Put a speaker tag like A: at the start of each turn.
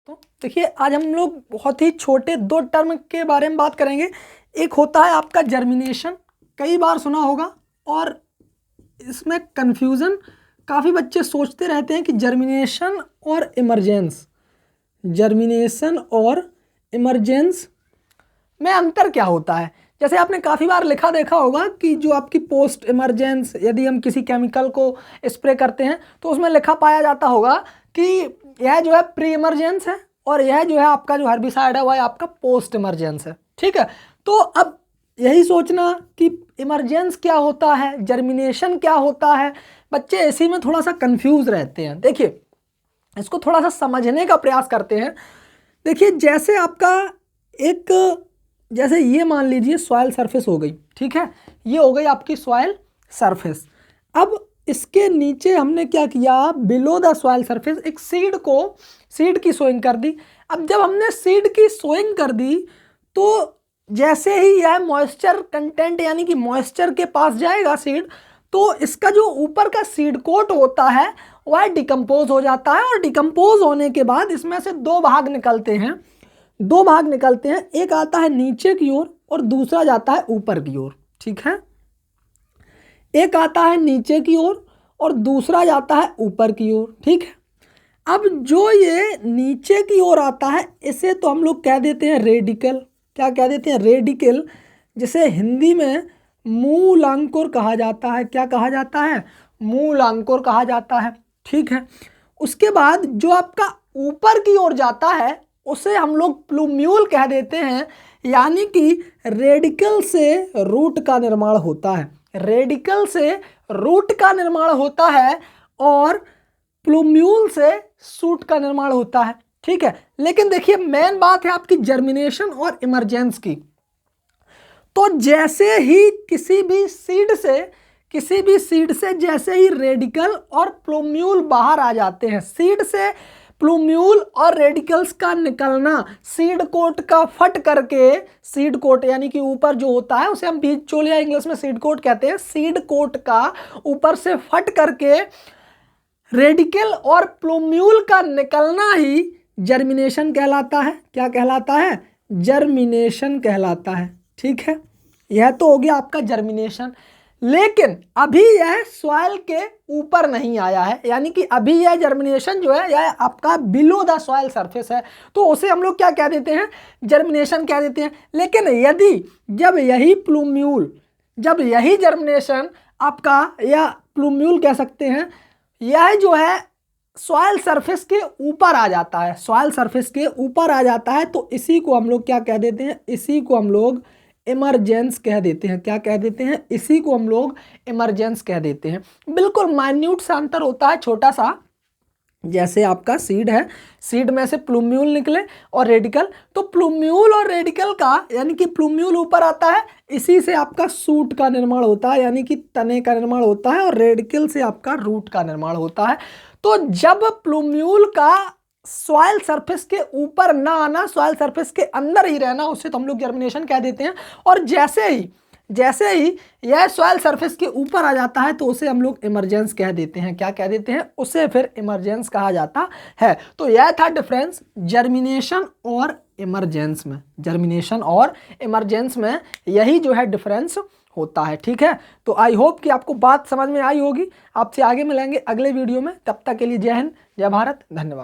A: तो देखिए आज हम लोग बहुत ही छोटे दो टर्म के बारे में बात करेंगे। एक होता है आपका जर्मिनेशन, कई बार सुना होगा और इसमें कन्फ्यूज़न काफ़ी बच्चे सोचते रहते हैं कि जर्मिनेशन और इमरजेंस में अंतर क्या होता है। जैसे आपने काफ़ी बार लिखा देखा होगा कि जो आपकी पोस्ट इमरजेंस, यदि हम किसी केमिकल को स्प्रे करते हैं तो उसमें लिखा पाया जाता होगा कि यह जो है प्री इमरजेंस है और यह जो है आपका जो हर्बिसाइड है वह आपका पोस्ट इमरजेंस है। ठीक है, तो अब यही सोचना कि इमरजेंस क्या होता है, जर्मिनेशन क्या होता है, बच्चे इसी में थोड़ा सा कंफ्यूज रहते हैं। देखिए इसको थोड़ा सा समझने का प्रयास करते हैं। देखिए जैसे आपका जैसे ये मान लीजिए सॉइल सरफेस हो गई, ठीक है, ये हो गई आपकी सॉइल सरफेस। अब इसके नीचे हमने क्या किया, बिलो द सॉइल सरफेस एक सीड की सोइंग कर दी। अब जब हमने सीड की सोइंग कर दी तो जैसे ही यह मॉइस्चर कंटेंट यानी कि मॉइस्चर के पास जाएगा सीड, तो इसका जो ऊपर का सीड कोट होता है वह डिकम्पोज हो जाता है और डिकम्पोज होने के बाद इसमें से दो भाग निकलते हैं। एक आता है नीचे की ओर और दूसरा जाता है ऊपर की ओर। ठीक है, एक आता है नीचे की ओर और दूसरा जाता है ऊपर की ओर। ठीक है, अब जो ये नीचे की ओर आता है इसे तो हम लोग कह देते हैं रेडिकल। क्या कह देते हैं? रेडिकल, जिसे हिंदी में मूलांकुर कहा जाता है। क्या कहा जाता है? मूलांकुर कहा जाता है। ठीक है, उसके बाद जो आपका ऊपर की ओर जाता है उसे हम लोग प्लूम्यूल कह देते हैं, यानी कि रेडिकल से रूट का निर्माण होता है। रेडिकल से रूट का निर्माण होता है और प्लूम्यूल से शूट का निर्माण होता है। ठीक है, लेकिन देखिए मेन बात है आपकी जर्मिनेशन और इमरजेंस की। तो जैसे ही किसी भी सीड से जैसे ही रेडिकल और प्लूम्यूल बाहर आ जाते हैं, सीड से प्लूम्यूल और रेडिकल्स का निकलना सीड कोट का फट करके, सीड कोट यानी कि ऊपर जो होता है उसे हम बीजचोल या इंग्लिश में सीड कोट कहते हैं, सीड कोट का ऊपर से फट करके रेडिकल और प्लूम्यूल का निकलना ही जर्मिनेशन कहलाता है। क्या कहलाता है? जर्मिनेशन कहलाता है। ठीक है, यह तो हो गया आपका जर्मिनेशन। लेकिन अभी यह सॉइल के ऊपर नहीं आया है, यानी कि अभी यह जर्मिनेशन जो है यह आपका बिलो द सॉइल सरफेस है, तो उसे हम लोग क्या कह देते हैं? जर्मिनेशन कह देते हैं। लेकिन यदि जब यही जर्मिनेशन आपका, या प्लूम्यूल कह सकते हैं, यह जो है सॉइल सरफेस के ऊपर आ जाता है, तो इसी को हम लोग क्या कह देते हैं? इसी को हम लोग इमरजेंस कह देते हैं। क्या कह देते हैं? इसी को हम लोग इमरजेंस कह देते हैं। बिल्कुल माइन्यूट सा अंतर होता है, छोटा सा। जैसे आपका सीड है, सीड में से प्लूम्यूल निकले और रेडिकल, तो प्लूम्यूल और रेडिकल का, यानी कि प्लूम्यूल ऊपर आता है, इसी से आपका सूट का निर्माण होता है, यानी कि तने का निर्माण होता है, और रेडिकल से आपका रूट का निर्माण होता है। तो जब प्लूम्यूल का सॉइल सरफेस के ऊपर ना आना, सॉइल सरफेस के अंदर ही रहना, उसे तो हम लोग जर्मिनेशन कह देते हैं। और जैसे ही यह सॉइल सरफेस के ऊपर आ जाता है तो उसे हम लोग इमरजेंस कह देते हैं। क्या कह देते हैं? उसे फिर इमरजेंस कहा जाता है। तो यह था डिफरेंस जर्मिनेशन और इमरजेंस में। यही जो है डिफरेंस होता है। ठीक है, तो आई होप कि आपको बात समझ में आई होगी। आपसे आगे मिलेंगे अगले वीडियो में, तब तक के लिए जय हिंद, जय भारत, धन्यवाद।